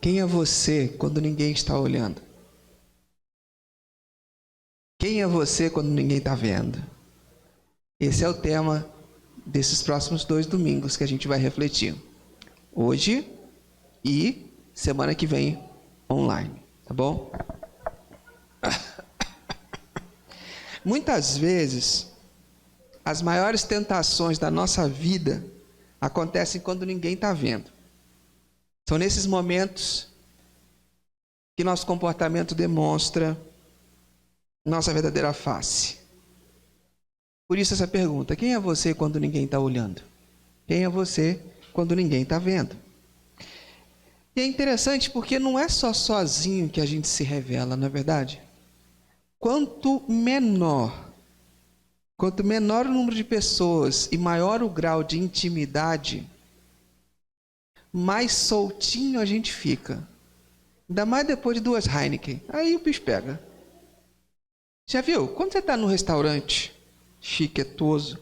Quem é você quando ninguém está olhando? Quem é você quando ninguém está vendo? Esse é o tema desses próximos 2 domingos que a gente vai refletir. Hoje e semana que vem online, tá bom? Muitas vezes, as maiores tentações da nossa vida acontecem quando ninguém está vendo. São nesses momentos que nosso comportamento demonstra nossa verdadeira face. Por isso essa pergunta: quem é você quando ninguém está olhando? Quem é você quando ninguém está vendo? E é interessante porque não é só sozinho que a gente se revela, não é verdade? Quanto menor o número de pessoas e maior o grau de intimidade, mais soltinho a gente fica. Ainda mais depois de 2 Heineken. Aí o bicho pega. Já viu? Quando você está num restaurante chiquetoso.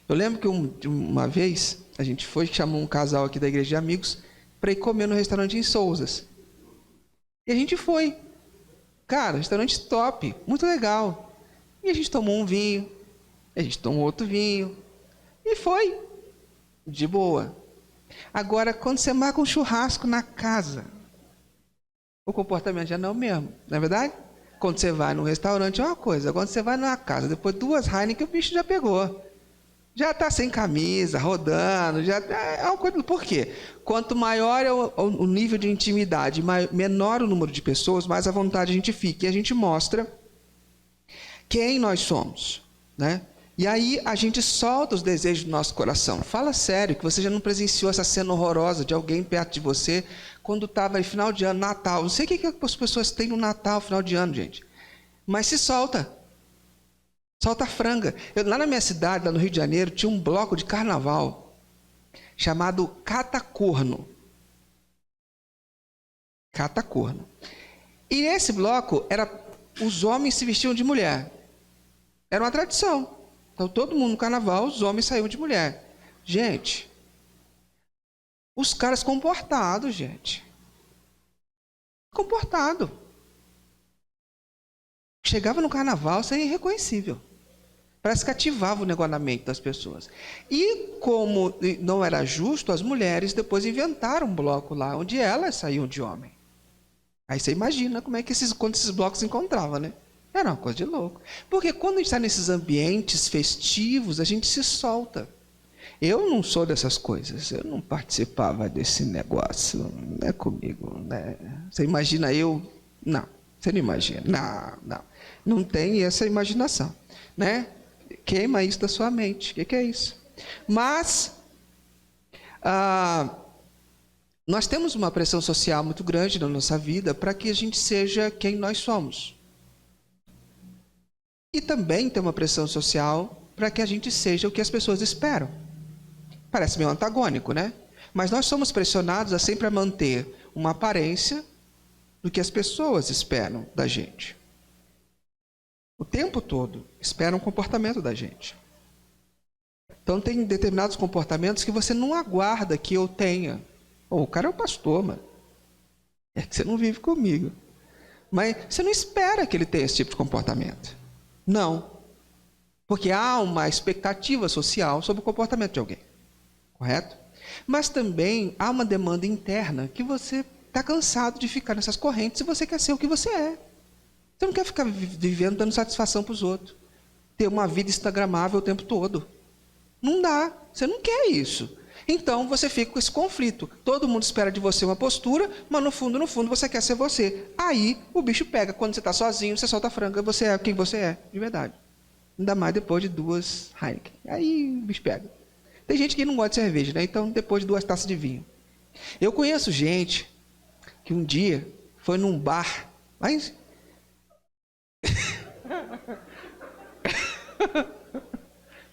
Eu lembro que uma vez a gente chamou um casal aqui da igreja de amigos para ir comer no restaurante em Souzas. E a gente foi. Cara, restaurante top, muito legal. E a gente tomou um vinho, a gente tomou outro vinho. E foi. De boa. Agora, quando você marca um churrasco na casa, o comportamento já não é o mesmo, não é verdade? Quando você vai num restaurante é uma coisa, quando você vai numa casa, depois de 2 Heineken, o bicho já pegou. Já está sem camisa, rodando, já é uma coisa. Por quê? Quanto maior é o nível de intimidade, menor o número de pessoas, mais à vontade a gente fica. E a gente mostra quem nós somos, né? E aí a gente solta os desejos do nosso coração. Fala sério, que você já não presenciou essa cena horrorosa de alguém perto de você quando estava em final de ano, Natal. Não sei o que as pessoas têm no Natal, final de ano, gente. Mas se solta. Solta a franga. Lá na minha cidade, lá no Rio de Janeiro, tinha um bloco de carnaval chamado Catacorno. Catacorno. E esse bloco, os homens se vestiam de mulher. Era uma tradição. Então todo mundo no carnaval, os homens saíam de mulher. Gente, os caras comportados, gente. Comportado. Chegava no carnaval, isso é irreconhecível. Parece que ativava o negócio na mente das pessoas. E como não era justo, as mulheres depois inventaram um bloco lá, onde elas saíam de homem. Aí você imagina como é que quando esses blocos se encontravam, né? Era uma coisa de louco. Porque quando a gente está nesses ambientes festivos, a gente se solta. Eu não sou dessas coisas. Eu não participava desse negócio. Não é comigo, né? Você imagina eu? Não. Você não imagina. Não. Não tem essa imaginação, né? Queima isso da sua mente. O que é isso? Mas nós temos uma pressão social muito grande na nossa vida para que a gente seja quem nós somos. E também tem uma pressão social para que a gente seja o que as pessoas esperam. Parece meio antagônico, né? Mas nós somos pressionados a sempre manter uma aparência do que as pessoas esperam da gente. O tempo todo esperam um comportamento da gente. Então tem determinados comportamentos que você não aguarda que eu tenha. O cara é o pastor, mano. É que você não vive comigo. Mas você não espera que ele tenha esse tipo de comportamento. Não. Porque há uma expectativa social sobre o comportamento de alguém. Correto? Mas também há uma demanda interna que você está cansado de ficar nessas correntes e você quer ser o que você é. Você não quer ficar vivendo dando satisfação para os outros. Ter uma vida instagramável o tempo todo. Não dá. Você não quer isso. Então você fica com esse conflito. Todo mundo espera de você uma postura, mas no fundo você quer ser você. Aí o bicho pega. Quando você está sozinho, você solta a franga. Você é quem você é, de verdade. Ainda mais depois de 2 Heineken. Aí o bicho pega. Tem gente que não gosta de cerveja, né? Então depois de 2 taças de vinho. Eu conheço gente que um dia foi num bar. Mas...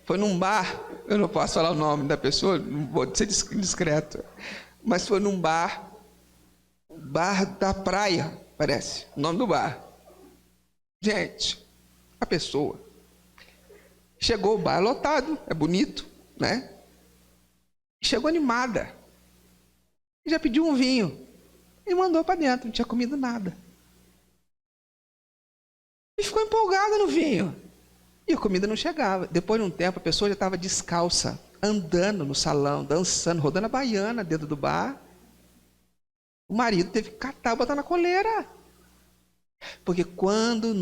foi num bar, eu não posso falar o nome da pessoa, não vou ser discreto, mas foi num bar da praia, parece, o nome do bar. Gente, a pessoa chegou, o bar lotado, é bonito, né? Chegou animada, já pediu um vinho, E mandou para dentro, não tinha comido nada. E ficou empolgado no vinho. E a comida não chegava. Depois de um tempo, a pessoa já estava descalça, andando no salão, dançando, rodando a baiana dentro do bar. O marido teve que catar e botar na coleira. Porque quando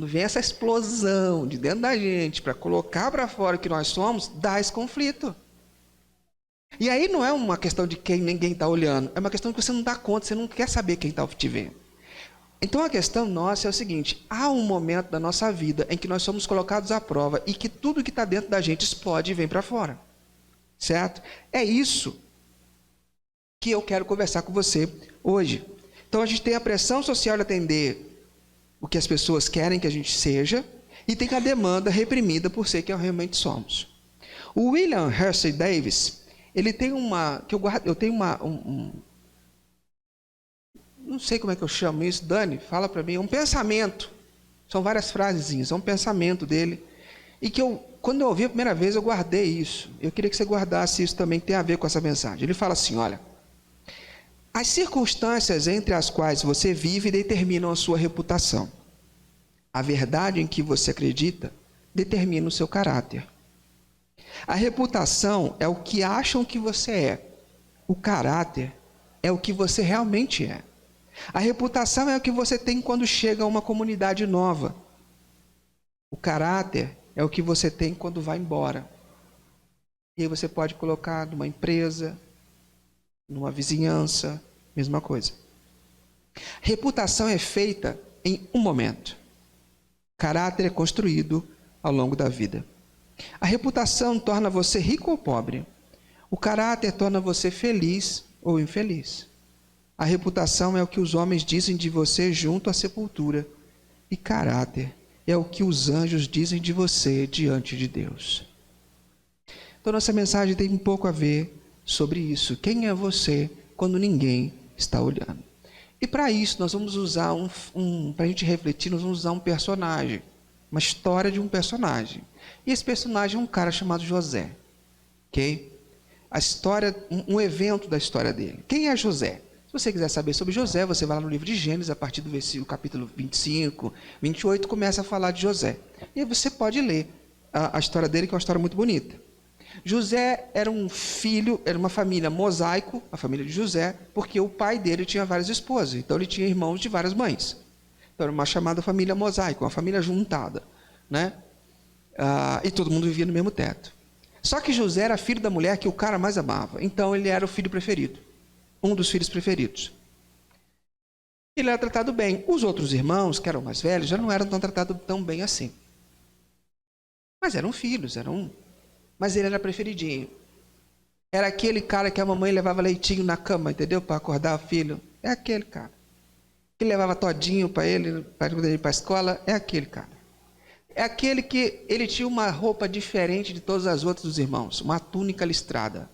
vem essa explosão de dentro da gente para colocar para fora o que nós somos, dá esse conflito. E aí não é uma questão de quem ninguém está olhando, é uma questão que você não dá conta, você não quer saber quem está te vendo. Então a questão nossa é o seguinte: há um momento da nossa vida em que nós somos colocados à prova e que tudo que está dentro da gente explode e vem para fora. Certo? É isso que eu quero conversar com você hoje. Então a gente tem a pressão social de atender o que as pessoas querem que a gente seja, e tem a demanda reprimida por ser quem realmente somos. O William Hersey Davis, ele tem não sei como é que eu chamo isso, Dani, fala para mim, um pensamento, são várias frasezinhas, é um pensamento dele, e que quando eu ouvi a primeira vez, eu guardei isso. Eu queria que você guardasse isso também, que tem a ver com essa mensagem. Ele fala assim, olha: as circunstâncias entre as quais você vive determinam a sua reputação. A verdade em que você acredita determina o seu caráter. A reputação é o que acham que você é. O caráter é o que você realmente é. A reputação é o que você tem quando chega a uma comunidade nova. O caráter é o que você tem quando vai embora. E aí você pode colocar numa empresa, numa vizinhança, mesma coisa. Reputação é feita em um momento. Caráter é construído ao longo da vida. A reputação torna você rico ou pobre. O caráter torna você feliz ou infeliz. A reputação é o que os homens dizem de você junto à sepultura. E caráter é o que os anjos dizem de você diante de Deus. Então nossa mensagem tem um pouco a ver sobre isso. Quem é você quando ninguém está olhando? E para isso nós vamos usar para a gente refletir, nós vamos usar um personagem, uma história de um personagem. E esse personagem é um cara chamado José, ok? A história, um evento da história dele. Quem é José? Se você quiser saber sobre José, você vai lá no livro de Gênesis, a partir do versículo capítulo 25, 28, começa a falar de José. E aí você pode ler a história dele, que é uma história muito bonita. José era um filho, era uma família mosaico, a família de José, porque o pai dele tinha várias esposas, então ele tinha irmãos de várias mães. Então era uma chamada família mosaico, uma família juntada, né? E todo mundo vivia no mesmo teto. Só que José era filho da mulher que o cara mais amava, então ele era o filho preferido, um dos filhos preferidos. Ele era tratado bem. Os outros irmãos, que eram mais velhos, já não eram tratados tão bem assim. Mas eram filhos, mas ele era preferidinho. Era aquele cara que a mamãe levava leitinho na cama, entendeu? Para acordar o filho. É aquele cara. Que levava todinho para ele, para ele ir para a escola. É aquele cara. É aquele que ele tinha uma roupa diferente de todas as outras dos irmãos. Uma túnica listrada.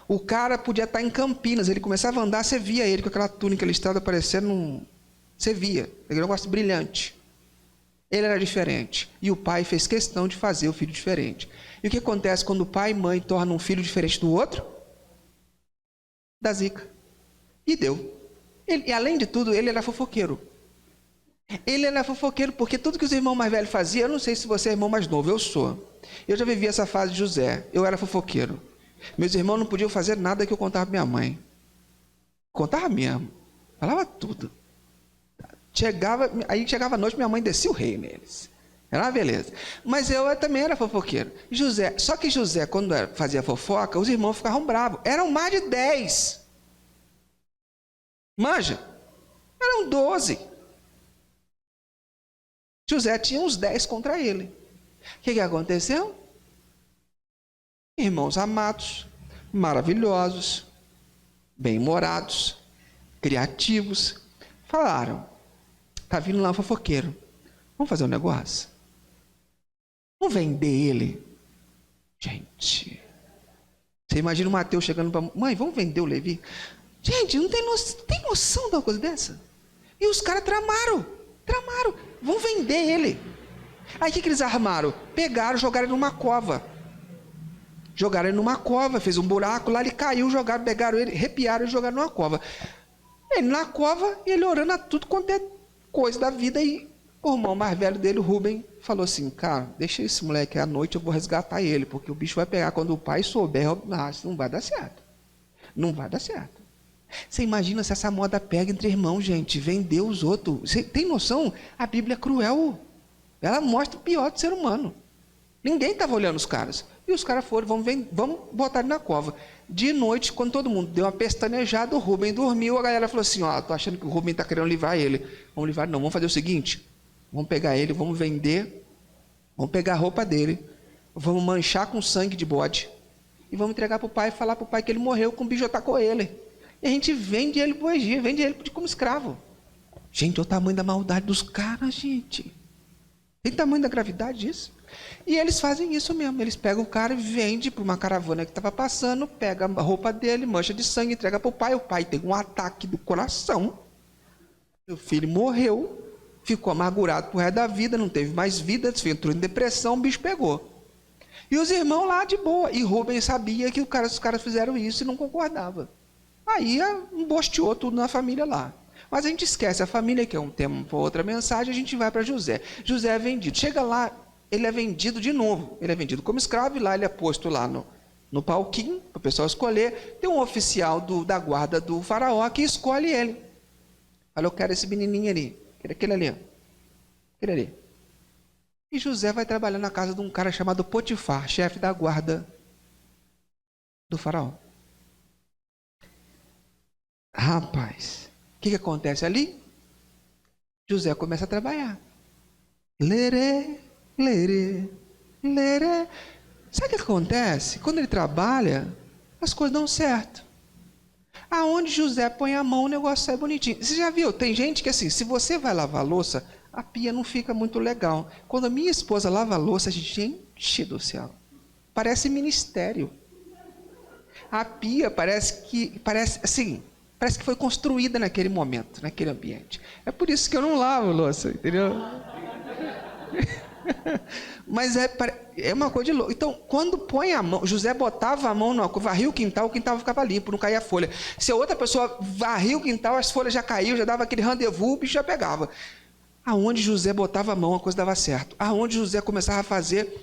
O cara podia estar em Campinas. Ele começava a andar, você via ele com aquela túnica listrada parecendo Você via. Aquele negócio brilhante. Ele era diferente. E o pai fez questão de fazer o filho diferente. E o que acontece quando o pai e mãe tornam um filho diferente do outro? Dá zica. E deu. E além de tudo, ele era fofoqueiro. Ele era fofoqueiro porque tudo que os irmãos mais velhos faziam, eu não sei se você é irmão mais novo, eu sou. Eu já vivi essa fase de José. Eu era fofoqueiro. Meus irmãos não podiam fazer nada que eu contava para minha mãe. Contava mesmo. Falava tudo. Aí chegava a noite, minha mãe descia o rei neles. Era uma beleza. Mas eu também era fofoqueiro. Só que José, quando fazia fofoca, os irmãos ficavam bravos. Eram mais de 10. Manja? Eram 12. José tinha uns 10 contra ele. O que aconteceu? Irmãos amados, maravilhosos, bem-humorados, criativos, falaram: está vindo lá um fofoqueiro. Vamos fazer um negócio? Vamos vender ele? Gente, você imagina o Mateus chegando para mãe: vamos vender o Levi? Gente, não tem noção de uma coisa dessa? E os caras tramaram, vão vender ele. Aí o que eles armaram? Pegaram, jogaram ele numa cova. Jogaram ele numa cova, fez um buraco lá, ele caiu, jogaram, pegaram ele, arrepiaram e jogaram numa cova. Ele na cova, ele orando a tudo quanto é coisa da vida. E o irmão mais velho dele, o Rubem, falou assim: cara, deixa esse moleque à noite, eu vou resgatar ele, porque o bicho vai pegar quando o pai souber. Não vai dar certo. Não vai dar certo. Você imagina se essa moda pega entre irmãos, gente, vender os outros. Você tem noção? A Bíblia é cruel. Ela mostra o pior do ser humano. Ninguém estava olhando os caras. E os caras foram, vamos botar ele na cova. De noite, quando todo mundo deu uma pestanejada, o Rubem dormiu, a galera falou assim: ó, tô achando que o Rubem está querendo livrar ele. Vamos livrar? Não, vamos fazer o seguinte: vamos pegar ele, vamos vender, vamos pegar a roupa dele, vamos manchar com sangue de bode, e vamos entregar para o pai e falar para o pai que ele morreu, que um bicho atacou ele. E a gente vende ele para o Egito, vende ele como escravo. Gente, olha o tamanho da maldade dos caras, gente. Tem tamanho da gravidade disso? E eles fazem isso mesmo. Eles pegam o cara e vendem para uma caravana que estava passando, pega a roupa dele, mancha de sangue, entrega para o pai. O pai tem um ataque do coração. O filho morreu, ficou amargurado pro resto da vida, não teve mais vida, entrou em depressão, o bicho pegou. E os irmãos lá de boa. E Rubem sabia que os caras fizeram isso e não concordava. Aí embosteou tudo na família lá. Mas a gente esquece a família, que é um tema para outra mensagem, a gente vai para José. José é vendido. Chega lá, ele é vendido de novo. Ele é vendido como escravo e lá ele é posto lá no palquinho, para o pessoal escolher. Tem um oficial da guarda do faraó que escolhe ele. Fala: eu quero esse menininho ali. Quero aquele ali. Aquele ali. E José vai trabalhar na casa de um cara chamado Potifar, chefe da guarda do faraó. Rapaz, o que acontece ali? José começa a trabalhar. Lerê, lerê, lerê. Sabe o que acontece? Quando ele trabalha, as coisas dão certo. Aonde José põe a mão, o negócio sai bonitinho. Você já viu? Tem gente que assim, se você vai lavar a louça, a pia não fica muito legal. Quando a minha esposa lava a louça, gente do céu, parece ministério. A pia parece que foi construída naquele momento, naquele ambiente. É por isso que eu não lavo louça, entendeu? Mas é uma coisa de louco. Então, quando põe a mão, José botava a mão, varria o quintal ficava limpo, não caía a folha. Se a outra pessoa varria o quintal, as folhas já caíam, já dava aquele rendezvous, o bicho já pegava. Aonde José botava a mão, a coisa dava certo. Aonde José começava a fazer,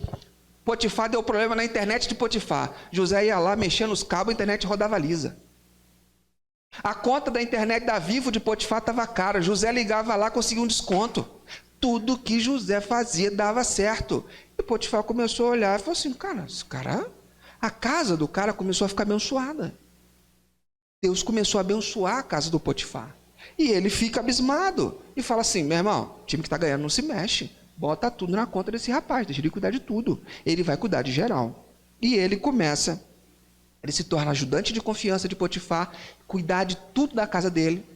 Potifar deu problema na internet de Potifar. José ia lá, mexendo os cabos, a internet rodava lisa. A conta da internet da Vivo de Potifar estava cara. José ligava lá, conseguia um desconto. Tudo que José fazia dava certo. E Potifar começou a olhar e falou assim: a casa do cara começou a ficar abençoada. Deus começou a abençoar a casa do Potifar. E ele fica abismado e fala assim: meu irmão, o time que está ganhando não se mexe. Bota tudo na conta desse rapaz, deixa ele cuidar de tudo. Ele vai cuidar de geral. E ele se torna ajudante de confiança de Potifar, cuidar de tudo da casa dele.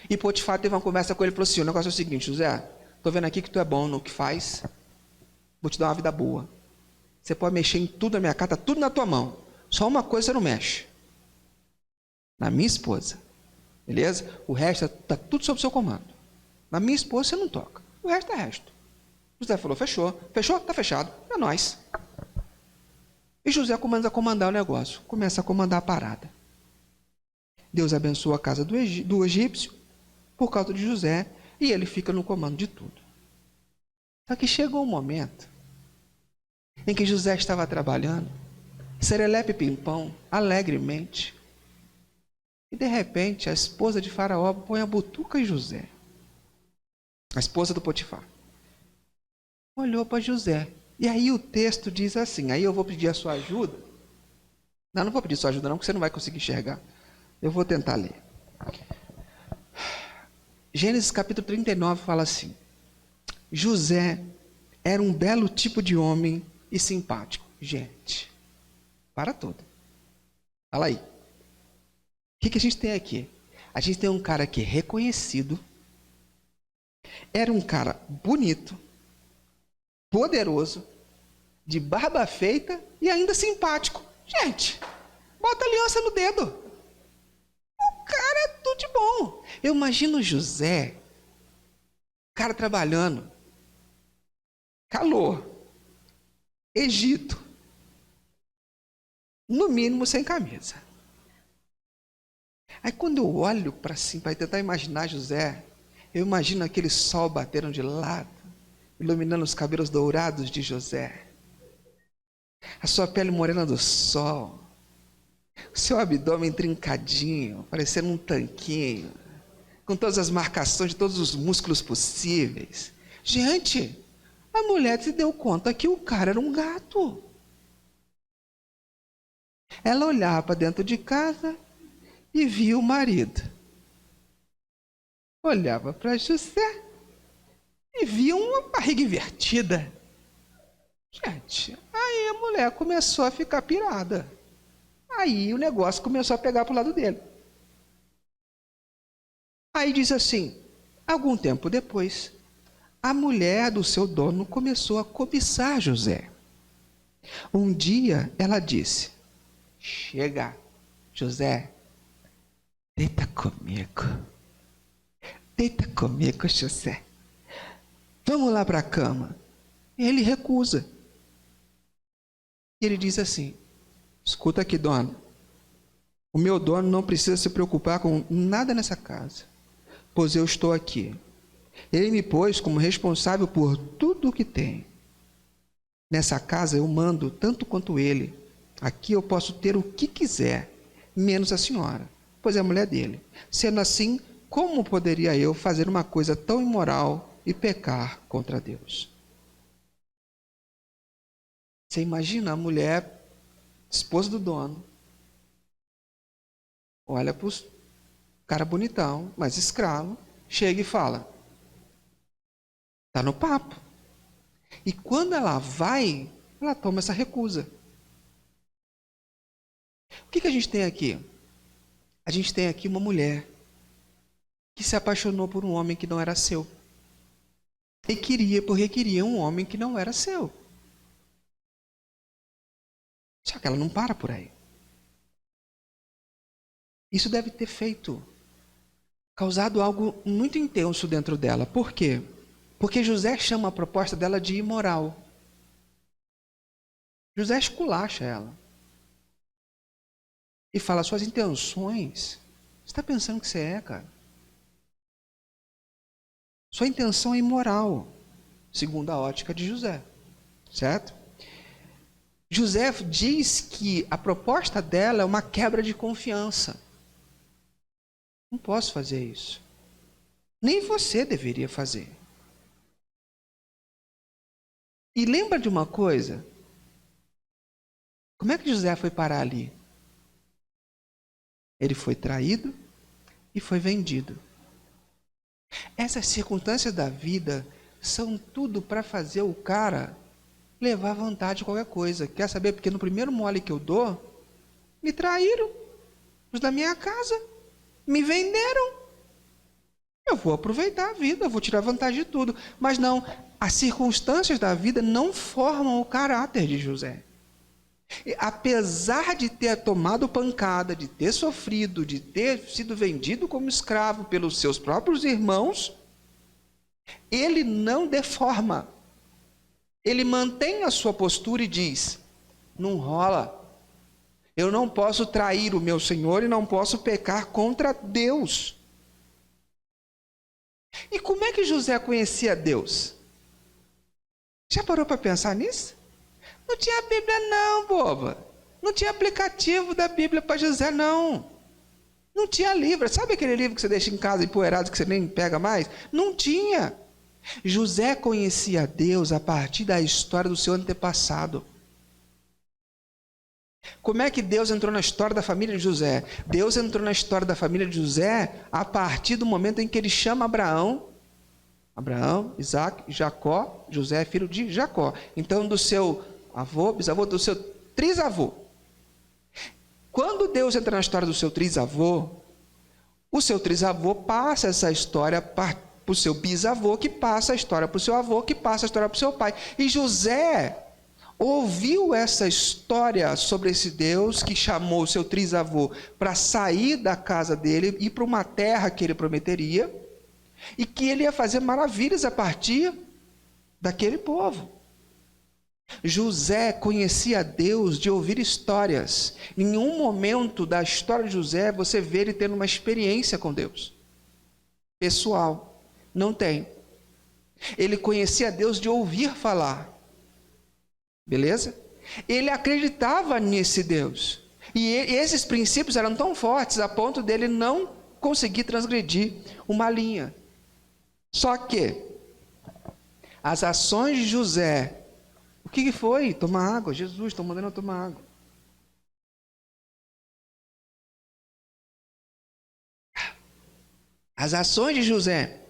E Potifar teve uma conversa com ele e falou assim: o negócio é o seguinte, José, estou vendo aqui que tu é bom no que faz, vou te dar uma vida boa. Você pode mexer em tudo na minha casa, está tudo na tua mão. Só uma coisa você não mexe: na minha esposa. Beleza? O resto está tudo sob seu comando. Na minha esposa você não toca. O resto é resto. José falou: fechou. Fechou? Está fechado. É nóis. E José começa a comandar o negócio. Começa a comandar a parada. Deus abençoa a casa do egípcio por causa de José. E ele fica no comando de tudo. Só que chegou um momento em que José estava trabalhando, serelepe pimpão, alegremente. E de repente a esposa de Faraó põe a butuca em José. A esposa do Potifar. Olhou para José. E aí o texto diz assim, aí eu vou pedir a sua ajuda. Não vou pedir sua ajuda não, porque você não vai conseguir enxergar. Eu vou tentar ler. Gênesis capítulo 39 fala assim: José era um belo tipo de homem e simpático. Gente, para tudo. Fala aí. O que a gente tem aqui? A gente tem um cara aqui reconhecido, era um cara bonito, poderoso, de barba feita e ainda simpático. Gente, bota aliança no dedo. O cara é tudo de bom. Eu imagino José, cara trabalhando, calor, Egito, No mínimo sem camisa. Aí quando eu olho para cima, para tentar imaginar José, eu imagino aquele sol batendo de lado, iluminando os cabelos dourados de José, a sua pele morena do sol, o seu abdômen trincadinho, parecendo um tanquinho, com todas as marcações de todos os músculos possíveis. Gente, a mulher se deu conta que o cara era um gato. Ela olhava para dentro de casa e via o marido. Olhava para José e via uma barriga invertida. Gente, aí a mulher começou a ficar pirada. Aí o negócio começou a pegar para o lado dele. Aí diz assim, algum tempo depois, a mulher do seu dono começou a cobiçar José. Um dia ela disse, chega, José, deita comigo, José, vamos lá para a cama. Ele recusa. E ele diz assim, escuta aqui, dona, o meu dono não precisa se preocupar com nada nessa casa, pois eu estou aqui. Ele me pôs como responsável por tudo o que tem. Nessa casa eu mando tanto quanto ele. Aqui eu posso ter o que quiser, menos a senhora, pois é a mulher dele. Sendo assim, como poderia eu fazer uma coisa tão imoral e pecar contra Deus? Você imagina a mulher, esposa do dono, olha para o cara bonitão, mas escravo, chega e fala, está no papo. E quando ela vai, ela toma essa recusa. O que a gente tem aqui? A gente tem aqui uma mulher que se apaixonou por um homem que não era seu. E porque queria um homem que não era seu. Só que ela não para por aí. Isso deve ter causado algo muito intenso dentro dela. Por quê? Porque José chama a proposta dela de imoral. José esculacha ela. E fala, suas intenções, você está pensando que você é, cara? Sua intenção é imoral, segundo a ótica de José. Certo? José diz que a proposta dela é uma quebra de confiança. Não posso fazer isso. Nem você deveria fazer. E lembra de uma coisa? Como é que José foi parar ali? Ele foi traído e foi vendido. Essas circunstâncias da vida são tudo para fazer o cara levar vantagem de qualquer coisa. Quer saber? Porque no primeiro mole que eu dou, me traíram. Os da minha casa me venderam. Eu vou aproveitar a vida, eu vou tirar vantagem de tudo. Mas não, as circunstâncias da vida não formam o caráter de José. E, apesar de ter tomado pancada, de ter sofrido, de ter sido vendido como escravo pelos seus próprios irmãos, ele não deforma. Ele mantém a sua postura e diz, não rola. Eu não posso trair o meu Senhor e não posso pecar contra Deus. E como é que José conhecia Deus? Já parou para pensar nisso? Não tinha Bíblia não, boba. Não tinha aplicativo da Bíblia para José, não. Não tinha livro. Sabe aquele livro que você deixa em casa empoeirado que você nem pega mais? Não tinha. José conhecia Deus a partir da história do seu antepassado. Como é que Deus entrou na história da família de José? Deus entrou na história da família de José a partir do momento em que ele chama Abraão, Isaac, Jacó. José é filho de Jacó. Então, do seu avô, bisavô, do seu trisavô. Quando Deus entra na história do seu trisavô, o seu trisavô passa essa história para o seu bisavô, que passa a história para o seu avô, que passa a história para o seu pai. E José ouviu essa história sobre esse Deus que chamou o seu trisavô para sair da casa dele e ir para uma terra que ele prometeria, e que ele ia fazer maravilhas a partir daquele povo. José conhecia Deus de ouvir histórias. Em nenhum momento da história de José você vê ele tendo uma experiência com Deus pessoal. Não tem. Ele conhecia Deus de ouvir falar. Beleza? Ele acreditava nesse Deus. E esses princípios eram tão fortes a ponto dele não conseguir transgredir uma linha. Só que as ações de José, o que foi? Tomar água. Jesus está mandando eu tomar água. As ações de José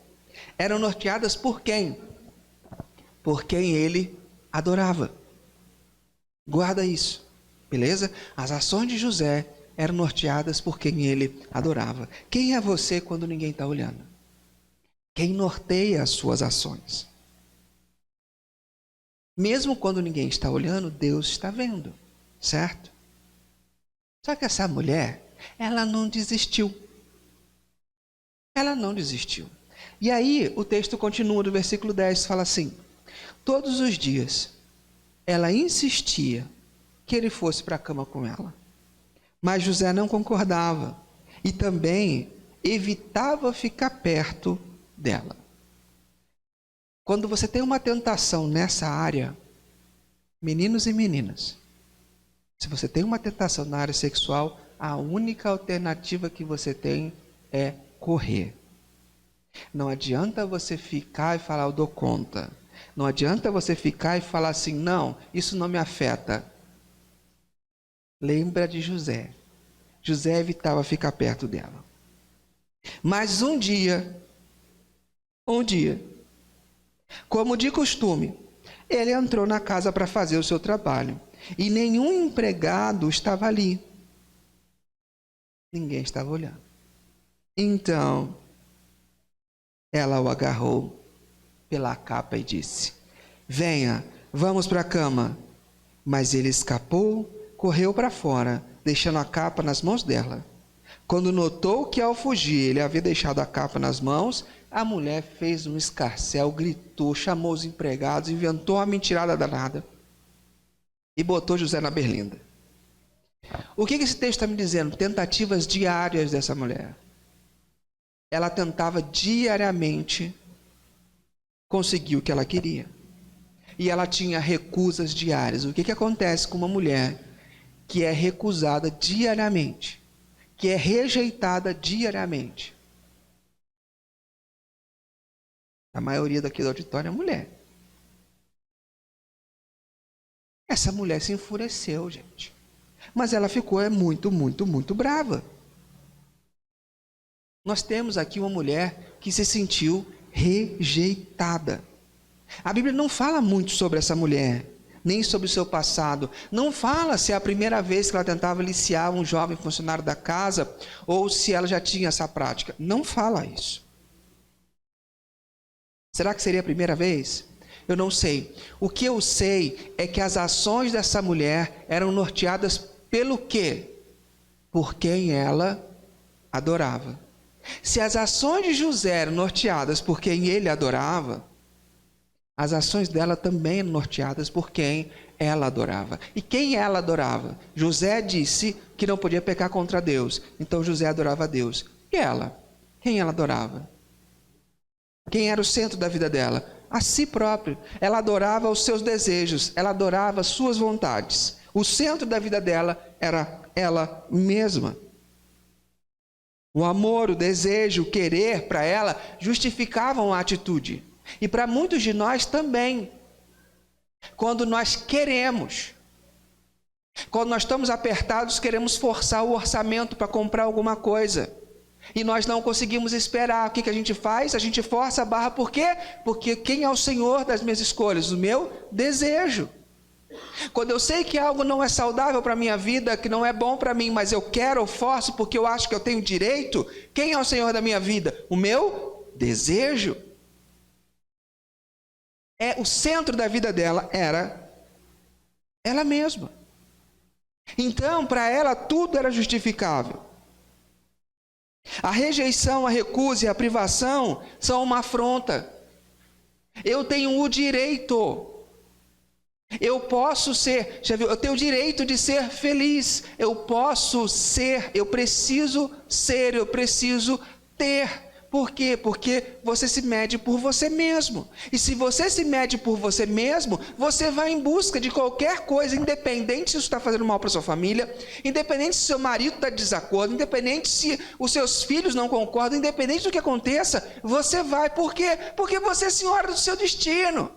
eram norteadas por quem? Por quem ele adorava. Guarda isso, beleza? As ações de José eram norteadas por quem ele adorava. Quem é você quando ninguém está olhando? Quem norteia as suas ações? Mesmo quando ninguém está olhando, Deus está vendo, certo? Só que essa mulher, ela não desistiu. Ela não desistiu. E aí o texto continua no versículo 10, fala assim: todos os dias ela insistia que ele fosse para a cama com ela. Mas José não concordava e também evitava ficar perto dela. Quando você tem uma tentação nessa área, meninos e meninas, se você tem uma tentação na área sexual, a única alternativa que você tem é correr. Não adianta você ficar e falar, eu dou conta. Não adianta você ficar e falar assim, não, isso não me afeta. Lembra de José. José evitava ficar perto dela. Mas um dia, como de costume, ele entrou na casa para fazer o seu trabalho. E nenhum empregado estava ali. Ninguém estava olhando. Então, ela o agarrou pela capa e disse, venha, vamos para a cama. Mas ele escapou, correu para fora, deixando a capa nas mãos dela. Quando notou que ao fugir ele havia deixado a capa nas mãos, a mulher fez um escarcéu, gritou, chamou os empregados, inventou uma mentirada danada e botou José na berlinda. O que esse texto está me dizendo? Tentativas diárias dessa mulher. Ela tentava diariamente conseguir o que ela queria. E ela tinha recusas diárias. O que acontece com uma mulher que é recusada diariamente? Que é rejeitada diariamente? A maioria daqui do auditório é mulher. Essa mulher se enfureceu, gente. Mas ela ficou muito brava. Nós temos aqui uma mulher que se sentiu rejeitada. A Bíblia não fala muito sobre essa mulher, nem sobre o seu passado. Não fala se é a primeira vez que ela tentava aliciar um jovem funcionário da casa ou se ela já tinha essa prática. Não fala isso. Será que seria a primeira vez? Eu não sei. O que eu sei é que as ações dessa mulher eram norteadas pelo quê? Por quem ela adorava. Se as ações de José eram norteadas por quem ele adorava, as ações dela também eram norteadas por quem ela adorava. E quem ela adorava? José disse que não podia pecar contra Deus. Então José adorava a Deus. E ela? Quem ela adorava? Quem era o centro da vida dela? A si próprio. Ela adorava os seus desejos. Ela adorava as suas vontades. O centro da vida dela era ela mesma. O amor, o desejo, o querer para ela justificavam a atitude. E para muitos de nós também. Quando nós queremos, quando nós estamos apertados, queremos forçar o orçamento para comprar alguma coisa. E nós não conseguimos esperar. O que a gente faz? A gente força a barra. Por quê? Porque quem é o Senhor das minhas escolhas? O meu desejo. Quando eu sei que algo não é saudável para a minha vida, que não é bom para mim, mas eu quero, eu forço porque eu acho que eu tenho direito, quem é o Senhor da minha vida? O meu desejo. O centro da vida dela era ela mesma. Então, para ela, tudo era justificável. A rejeição, a recusa e a privação são uma afronta. Eu tenho o direito Eu posso ser, já viu? Eu tenho o direito de ser feliz. Eu posso ser, eu preciso ser, eu preciso ter. Por quê? Porque você se mede por você mesmo. E se você se mede por você mesmo, você vai em busca de qualquer coisa, independente se isso está fazendo mal para sua família, independente se seu marido está de desacordo, independente se os seus filhos não concordam, independente do que aconteça, você vai. Por quê? Porque você é senhora do seu destino.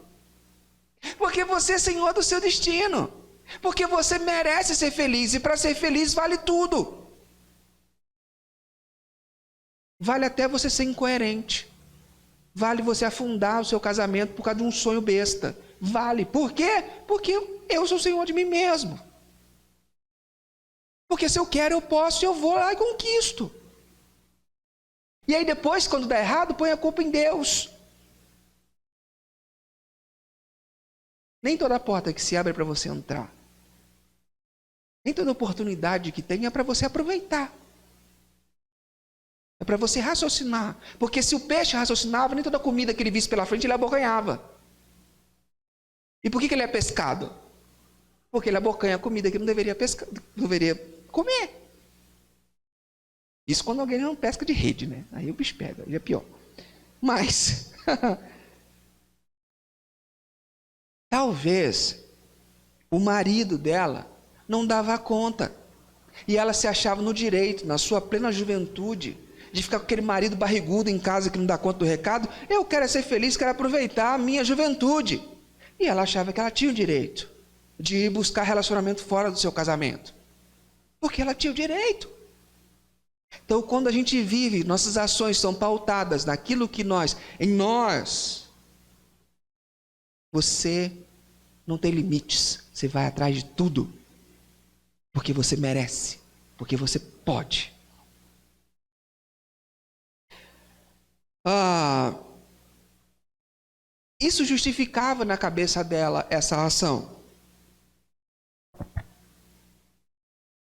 Porque você é senhor do seu destino. Porque você merece ser feliz. E para ser feliz vale tudo. Vale até você ser incoerente. Vale você afundar o seu casamento por causa de um sonho besta. Vale. Por quê? Porque eu sou senhor de mim mesmo. Porque se eu quero, eu posso, eu vou lá e conquisto. E aí depois, quando dá errado, põe a culpa em Deus. Nem toda porta que se abre é para você entrar. Nem toda oportunidade que tem é para você aproveitar. É para você raciocinar. Porque se o peixe raciocinava, nem toda comida que ele visse pela frente ele abocanhava. E por que ele é pescado? Porque ele abocanha a comida que não deveria pescar, não deveria comer. Isso quando alguém não pesca de rede, né? Aí o bicho pega, aí é pior. Mas talvez o marido dela não dava conta. E ela se achava no direito, na sua plena juventude, de ficar com aquele marido barrigudo em casa que não dá conta do recado. Eu quero ser feliz, quero aproveitar a minha juventude. E ela achava que ela tinha o direito de ir buscar relacionamento fora do seu casamento. Porque ela tinha o direito. Então, quando a gente vive, nossas ações são pautadas naquilo que em nós, você não tem limites. Você vai atrás de tudo. Porque você merece. Porque você pode. Isso justificava na cabeça dela essa ação.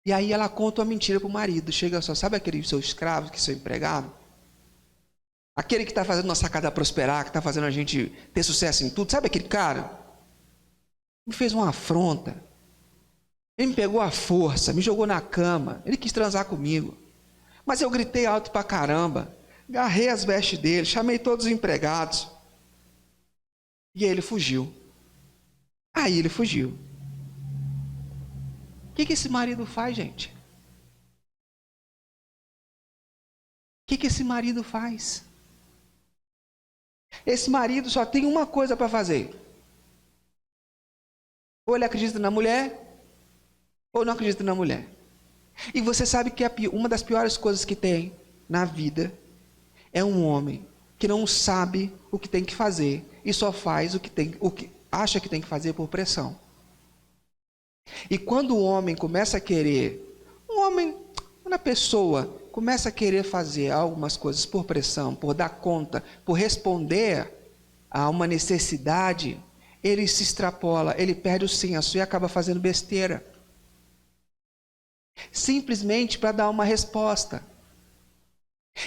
E aí ela conta uma mentira para o marido. Chega só, sabe aquele seu escravo, que é seu empregado? Aquele que está fazendo nossa casa prosperar, que está fazendo a gente ter sucesso em tudo. Sabe aquele cara? Me fez uma afronta. Ele me pegou à força, me jogou na cama. Ele quis transar comigo. Mas eu gritei alto pra caramba. Agarrei as vestes dele, chamei todos os empregados. E aí ele fugiu. Aí ele fugiu. O que esse marido faz, gente? O que esse marido faz? Esse marido só tem uma coisa para fazer. Ou ele acredita na mulher, ou não acredita na mulher. E você sabe que uma das piores coisas que tem na vida é um homem que não sabe o que tem que fazer e só faz o que acha que tem que fazer por pressão. E quando o homem começa a querer, quando a pessoa começa a querer fazer algumas coisas por pressão, por dar conta, por responder a uma necessidade, ele se extrapola, ele perde o senso e acaba fazendo besteira. Simplesmente para dar uma resposta.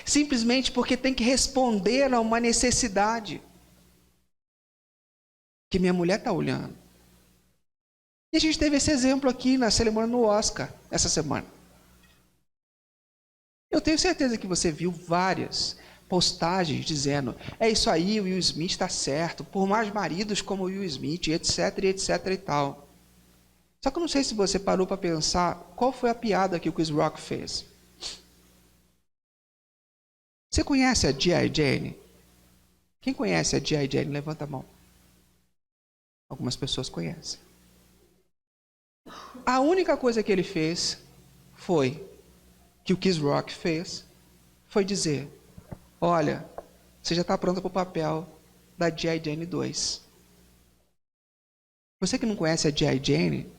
Simplesmente porque tem que responder a uma necessidade. Que minha mulher está olhando. E a gente teve esse exemplo aqui na cerimônia no Oscar, essa semana. Eu tenho certeza que você viu várias postagens dizendo: é isso aí, o Will Smith está certo, por mais maridos como o Will Smith, etc, etc e tal. Só que eu não sei se você parou para pensar qual foi a piada que o Chris Rock fez. Você conhece a G.I. Jane? Quem conhece a G.I. Jane? Levanta a mão. Algumas pessoas conhecem. A única coisa que ele fez que o Chris Rock fez, foi dizer: olha, você já está pronta para o papel da G.I. Jane 2. Você que não conhece a G.I.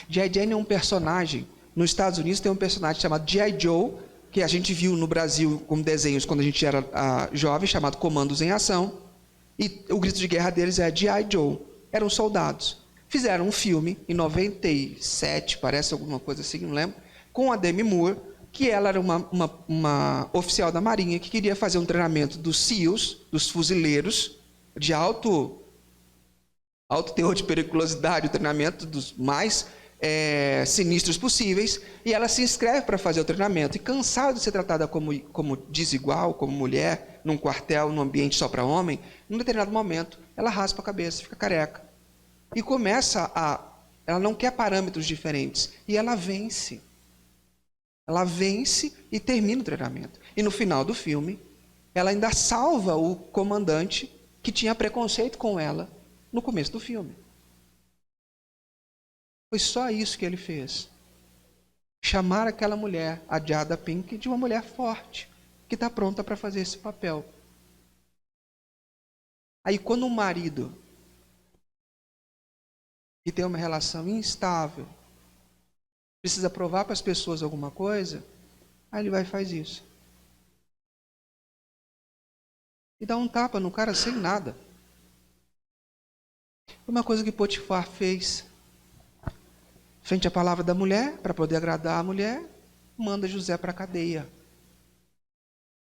Jane é um personagem, nos Estados Unidos tem um personagem chamado G.I. Joe, que a gente viu no Brasil como desenhos quando a gente era jovem, chamado Comandos em Ação, e o grito de guerra deles é G.I. Joe, eram soldados. Fizeram um filme em 97, parece alguma coisa assim, não lembro, com a Demi Moore, que ela era uma oficial da Marinha que queria fazer um treinamento dos SEALs, dos fuzileiros, de alto alto teor de periculosidade, o treinamento dos mais sinistros possíveis, e ela se inscreve para fazer o treinamento. E cansada de ser tratada como desigual, como mulher, num quartel, num ambiente só para homem, num determinado momento, ela raspa a cabeça, fica careca. E ela não quer parâmetros diferentes. E ela vence. Ela vence e termina o treinamento. E no final do filme, ela ainda salva o comandante que tinha preconceito com ela no começo do filme. Foi só isso que ele fez. Chamar aquela mulher, a Jada Pinkett, de uma mulher forte, que está pronta para fazer esse papel. Aí quando um marido que tem uma relação instável precisa provar para as pessoas alguma coisa, aí ele vai e faz isso. E dá um tapa no cara sem nada. Uma coisa que Potifar fez. Frente à palavra da mulher, para poder agradar a mulher, manda José para a cadeia.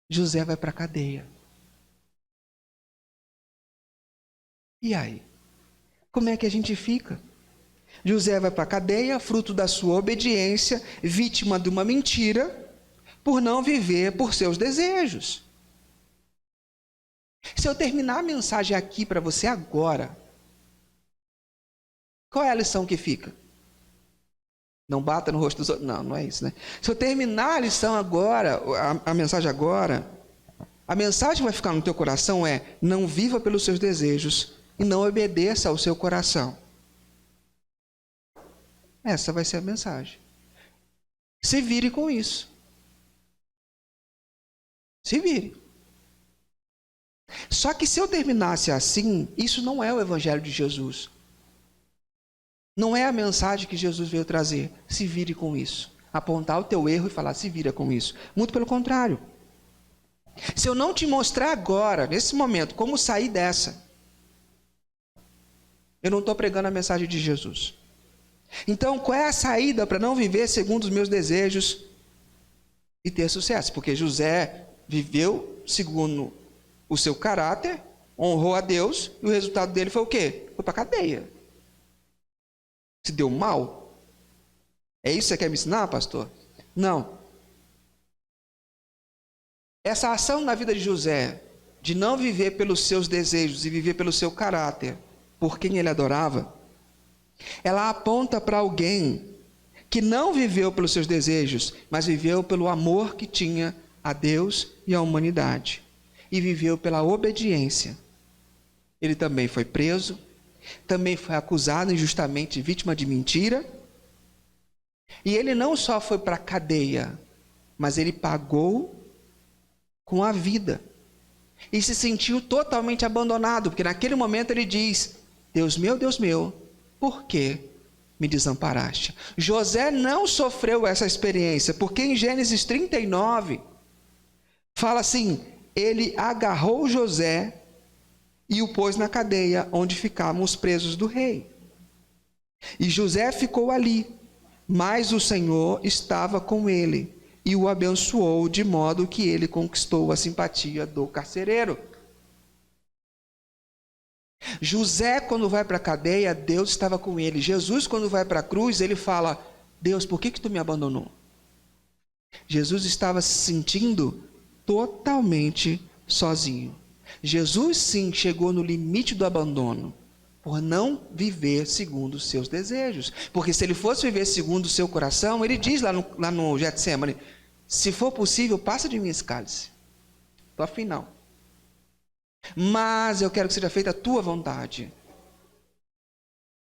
José vai para a cadeia. E aí? Como é que a gente fica? José vai para a cadeia, fruto da sua obediência, vítima de uma mentira, por não viver por seus desejos. Se eu terminar a mensagem aqui para você agora, qual é a lição que fica? Não bata no rosto dos outros. Não, não é isso, né? Se eu terminar a lição agora, a mensagem agora, a mensagem que vai ficar no teu coração é: não viva pelos seus desejos e não obedeça ao seu coração. Essa vai ser a mensagem. Se vire com isso. Se vire. Só que se eu terminasse assim, isso não é o Evangelho de Jesus. Não é a mensagem que Jesus veio trazer. Se vire com isso. Apontar o teu erro e falar: se vira com isso. Muito pelo contrário. Se eu não te mostrar agora, nesse momento, como sair dessa, eu não estou pregando a mensagem de Jesus. Então, qual é a saída para não viver segundo os meus desejos e ter sucesso? Porque José viveu segundo o seu caráter, honrou a Deus, e o resultado dele foi o quê? Foi para a cadeia. Se deu mal? É isso que você quer me ensinar, pastor? Não. Essa ação na vida de José, de não viver pelos seus desejos e viver pelo seu caráter, por quem ele adorava, ela aponta para alguém que não viveu pelos seus desejos, mas viveu pelo amor que tinha a Deus e à humanidade. E viveu pela obediência. Ele também foi preso, também foi acusado injustamente, vítima de mentira. E ele não só foi para a cadeia, mas ele pagou com a vida. E se sentiu totalmente abandonado, porque naquele momento ele diz: Deus meu, por que me desamparaste? José não sofreu essa experiência, porque em Gênesis 39, fala assim: ele agarrou José e o pôs na cadeia, onde ficavam os presos do rei. E José ficou ali, mas o Senhor estava com ele e o abençoou, de modo que ele conquistou a simpatia do carcereiro. José, quando vai para a cadeia, Deus estava com ele. Jesus, quando vai para a cruz, ele fala: Deus, por que tu me abandonou? Jesus estava se sentindo totalmente sozinho. Jesus, sim, chegou no limite do abandono, por não viver segundo os seus desejos. Porque se ele fosse viver segundo o seu coração, ele diz lá no Getsemane: se for possível, passa de mim esse cálice. Estou afim não. Mas eu quero que seja feita a tua vontade.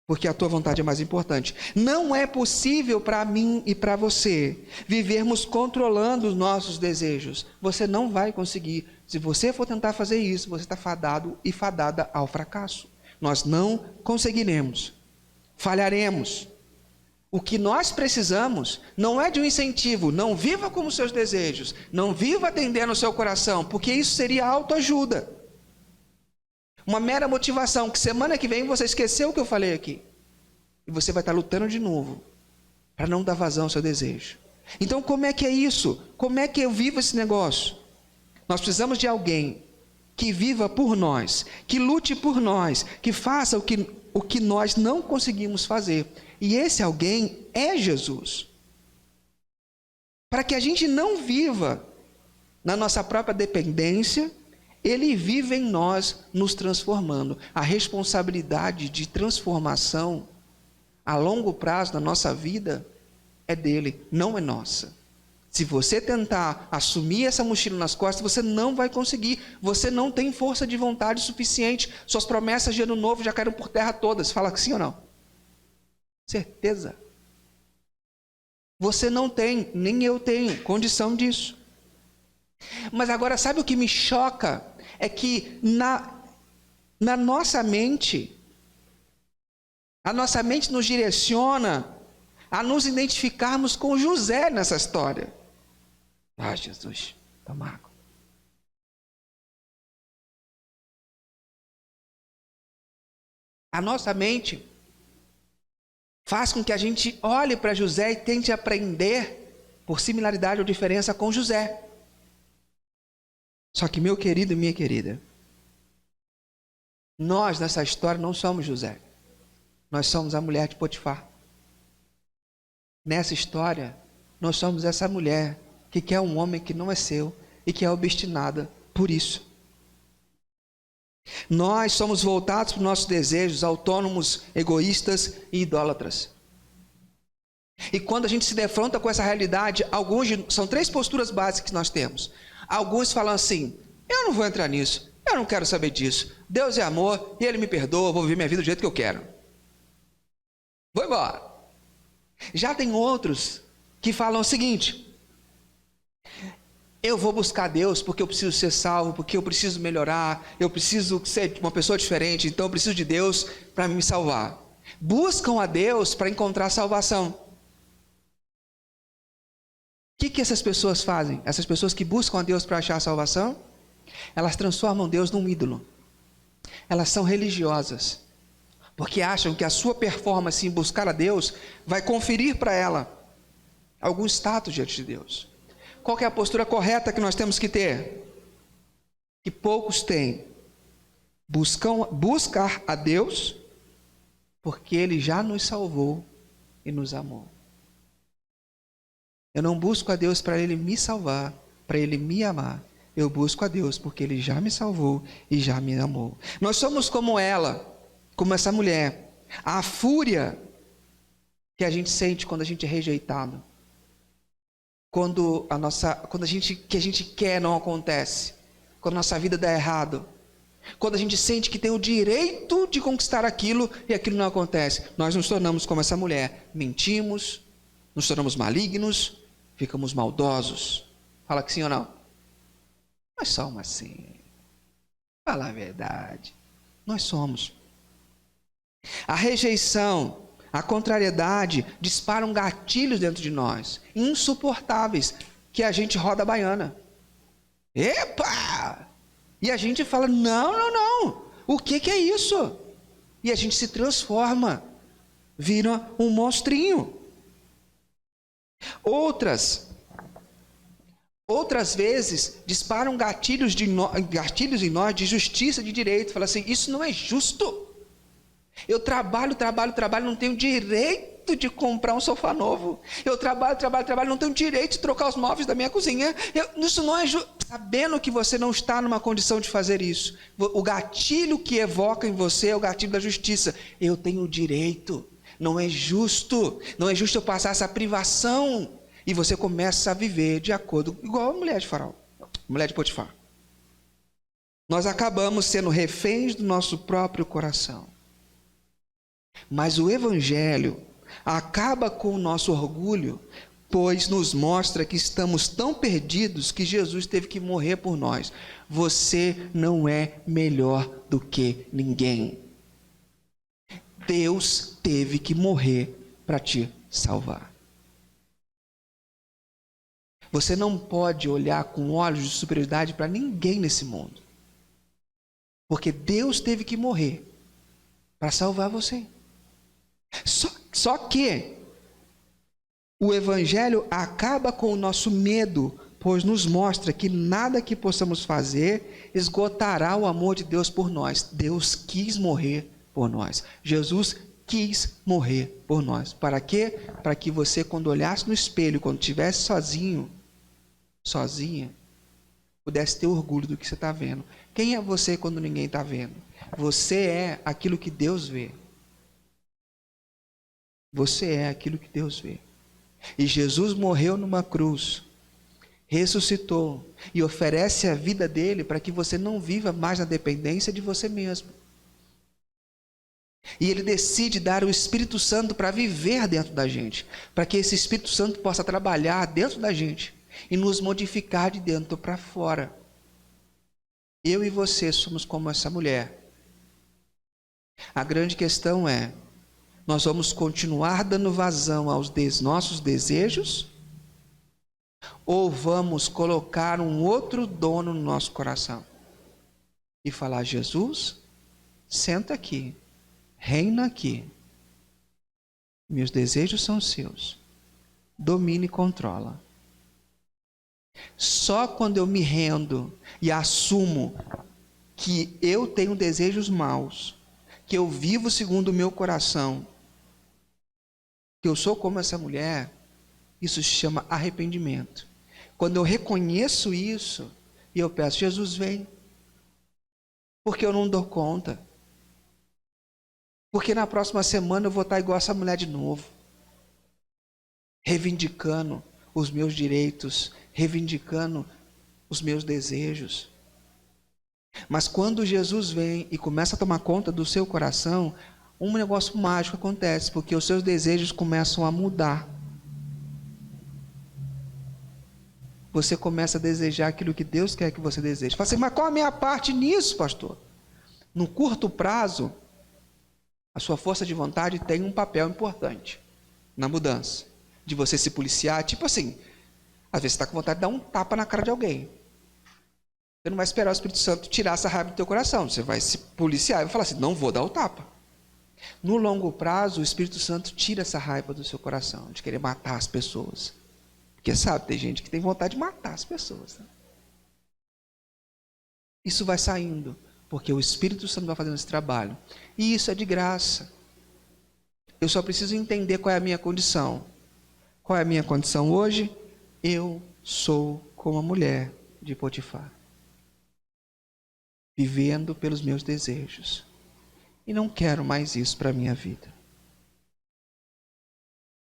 Porque a tua vontade é mais importante. Não é possível para mim e para você vivermos controlando os nossos desejos. Você não vai conseguir. Se você for tentar fazer isso, você está fadado e fadada ao fracasso. Nós não conseguiremos. Falharemos. O que nós precisamos não é de um incentivo. Não viva como seus desejos. Não viva atendendo o seu coração, porque isso seria autoajuda. Uma mera motivação, que semana que vem você esqueceu o que eu falei aqui. E você vai estar lutando de novo, para não dar vazão ao seu desejo. Então, como é que é isso? Como é que eu vivo esse negócio? Nós precisamos de alguém que viva por nós, que lute por nós, que faça o que o que nós não conseguimos fazer. E esse alguém é Jesus. Para que a gente não viva na nossa própria dependência, ele vive em nós, nos transformando. A responsabilidade de transformação a longo prazo da nossa vida é dele, não é nossa. Se você tentar assumir essa mochila nas costas, você não vai conseguir. Você não tem força de vontade suficiente. Suas promessas de ano novo já caíram por terra todas. Fala sim ou não? Certeza. Você não tem, nem eu tenho, condição disso. Mas agora, sabe o que me choca? É que na nossa mente, a nossa mente nos direciona a nos identificarmos com José nessa história. Ah, Jesus, toma água. A nossa mente faz com que a gente olhe para José e tente aprender por similaridade ou diferença com José. Só que, meu querido e minha querida, nós nessa história não somos José. Nós somos a mulher de Potifar. Nessa história, nós somos essa mulher que quer um homem que não é seu e que é obstinada por isso. Nós somos voltados para os nossos desejos, autônomos, egoístas e idólatras. E quando a gente se defronta com essa realidade, são 3 posturas básicas que nós temos. Alguns falam assim: eu não vou entrar nisso, eu não quero saber disso. Deus é amor e Ele me perdoa, eu vou viver minha vida do jeito que eu quero. Vou embora. Já tem outros que falam o seguinte: eu vou buscar Deus porque eu preciso ser salvo, porque eu preciso melhorar, eu preciso ser uma pessoa diferente, então eu preciso de Deus para me salvar. Buscam a Deus para encontrar salvação. O que essas pessoas fazem? Essas pessoas que buscam a Deus para achar a salvação, elas transformam Deus num ídolo. Elas são religiosas, porque acham que a sua performance em buscar a Deus vai conferir para ela algum status diante de Deus. Qual que é a postura correta que nós temos que ter? Que poucos têm. Buscar a Deus porque Ele já nos salvou e nos amou. Eu não busco a Deus para Ele me salvar, para Ele me amar. Eu busco a Deus porque Ele já me salvou e já me amou. Nós somos como ela, como essa mulher. A fúria que a gente sente quando a gente é rejeitado. Quando a gente quer não acontece. Quando a nossa vida dá errado. Quando a gente sente que tem o direito de conquistar aquilo e aquilo não acontece. Nós nos tornamos como essa mulher. Mentimos, nos tornamos malignos, ficamos maldosos. Fala que sim ou não? Nós somos assim. Fala a verdade. Nós somos. A rejeição, a contrariedade disparam gatilhos dentro de nós, insuportáveis, que a gente roda a baiana. Epa! E a gente fala: não. O que é isso? E a gente se transforma, vira um monstrinho. Outras vezes disparam gatilhos em nós de justiça, de direito. Fala assim: isso não é justo. Eu trabalho, não tenho direito de comprar um sofá novo. Eu trabalho, não tenho direito de trocar os móveis da minha cozinha. Isso não é justo. Sabendo que você não está numa condição de fazer isso, o gatilho que evoca em você é o gatilho da justiça. Eu tenho direito. Não é justo. Não é justo eu passar essa privação. E você começa a viver de acordo, igual a mulher de Faraó, mulher de Potifar. Nós acabamos sendo reféns do nosso próprio coração. Mas o Evangelho acaba com o nosso orgulho, pois nos mostra que estamos tão perdidos que Jesus teve que morrer por nós. Você não é melhor do que ninguém. Deus teve que morrer para te salvar. Você não pode olhar com olhos de superioridade para ninguém nesse mundo. Porque Deus teve que morrer para salvar você. Só que o Evangelho acaba com o nosso medo, pois nos mostra que nada que possamos fazer esgotará o amor de Deus por nós. Deus quis morrer por nós. Jesus quis morrer por nós. Para quê? Para que você, quando olhasse no espelho, quando estivesse sozinho, sozinha, pudesse ter orgulho do que você está vendo. Quem é você quando ninguém está vendo? Você é aquilo que Deus vê. Você é aquilo que Deus vê. E Jesus morreu numa cruz, ressuscitou e oferece a vida dele para que você não viva mais na dependência de você mesmo. E ele decide dar o Espírito Santo para viver dentro da gente, para que esse Espírito Santo possa trabalhar dentro da gente e nos modificar de dentro para fora. Eu e você somos como essa mulher. A grande questão é, nós vamos continuar dando vazão aos nossos desejos ou vamos colocar um outro dono no nosso coração e falar: Jesus, senta aqui, reina aqui, meus desejos são seus, domina e controla. Só quando eu me rendo e assumo que eu tenho desejos maus, que eu vivo segundo o meu coração, que eu sou como essa mulher, isso se chama arrependimento. Quando eu reconheço isso e eu peço: Jesus, vem, porque eu não dou conta, porque na próxima semana eu vou estar igual essa mulher de novo, reivindicando os meus direitos, reivindicando os meus desejos. Mas quando Jesus vem e começa a tomar conta do seu coração, um negócio mágico acontece, porque os seus desejos começam a mudar. Você começa a desejar aquilo que Deus quer que você deseje. Fala assim: mas qual a minha parte nisso, pastor? No curto prazo, a sua força de vontade tem um papel importante na mudança. De você se policiar, tipo assim, às vezes você está com vontade de dar um tapa na cara de alguém. Você não vai esperar o Espírito Santo tirar essa raiva do teu coração. Você vai se policiar e vai falar assim: não vou dar o tapa. No longo prazo, o Espírito Santo tira essa raiva do seu coração, de querer matar as pessoas. Porque sabe, tem gente que tem vontade de matar as pessoas. Né? Isso vai saindo, porque o Espírito Santo vai fazendo esse trabalho. E isso é de graça. Eu só preciso entender qual é a minha condição. Qual é a minha condição hoje? Eu sou como a mulher de Potifar, vivendo pelos meus desejos. E não quero mais isso para a minha vida.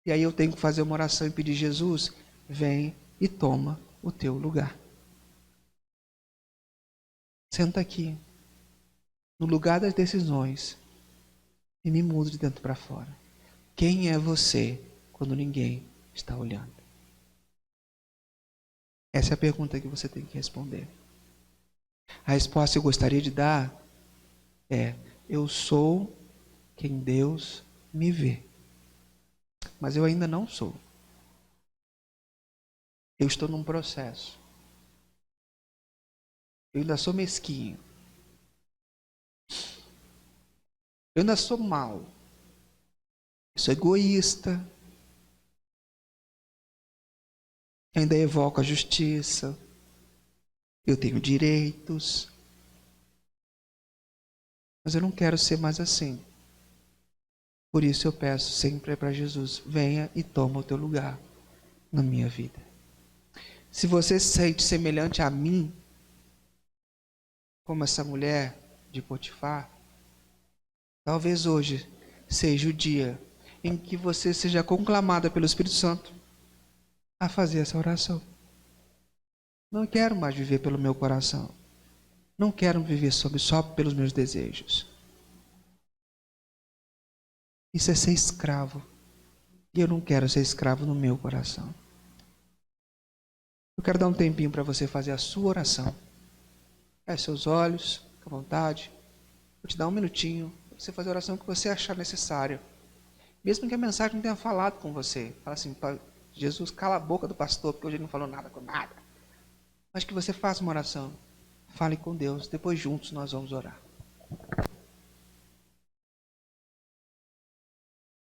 E aí eu tenho que fazer uma oração e pedir: Jesus, vem e toma o teu lugar. Senta aqui, no lugar das decisões, e me muda de dentro para fora. Quem é você quando ninguém está olhando? Essa é a pergunta que você tem que responder. A resposta que eu gostaria de dar é: eu sou quem Deus me vê. Mas eu ainda não sou. Eu estou num processo. Eu ainda sou mesquinho. Eu ainda sou mau. Eu sou egoísta. Eu ainda evoco a justiça. Eu tenho direitos. Mas eu não quero ser mais assim. Por isso eu peço sempre para Jesus: venha e toma o teu lugar na minha vida. Se você se sente semelhante a mim, como essa mulher de Potifar, talvez hoje seja o dia em que você seja conclamada pelo Espírito Santo a fazer essa oração. Não quero mais viver pelo meu coração. Não quero viver só pelos meus desejos. Isso é ser escravo. E eu não quero ser escravo no meu coração. Eu quero dar um tempinho para você fazer a sua oração. Feche seus olhos, fica à vontade. Vou te dar um minutinho para você fazer a oração que você achar necessário. Mesmo que a mensagem não tenha falado com você. Fala assim: Jesus, cala a boca do pastor, porque hoje ele não falou nada com nada. Mas que você faça uma oração. Fale com Deus. Depois juntos nós vamos orar.